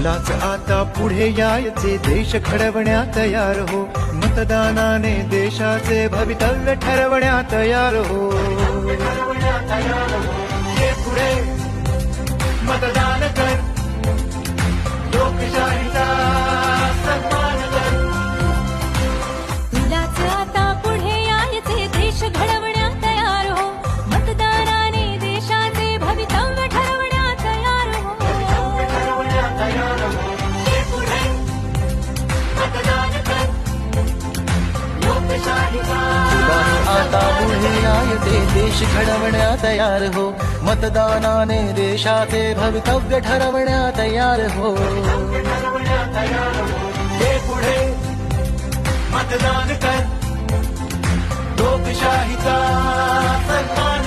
तुलाच आता पुढे यायचे देश घडवण्या तयार हो मतदानाने देशाचे भवितव्य ठरवण्या तयार हो ये पुढे मतदान कर लोकशाहीचा सन्मान कर तुलाच आता पुढे यायचे देश घडवण्या तयार हो मतदानाने देशाचे भवितव्य ठरवण्या तयार हो ये पुढे मतदान कर लोकशाहीचा आता पुढे यायचे देश घडवण्या तयार हो मतदानाने देशाचे भवितव्य ठरवण्या तयार हो हे पुढे मतदान कर लोकशाहीचा सन्मान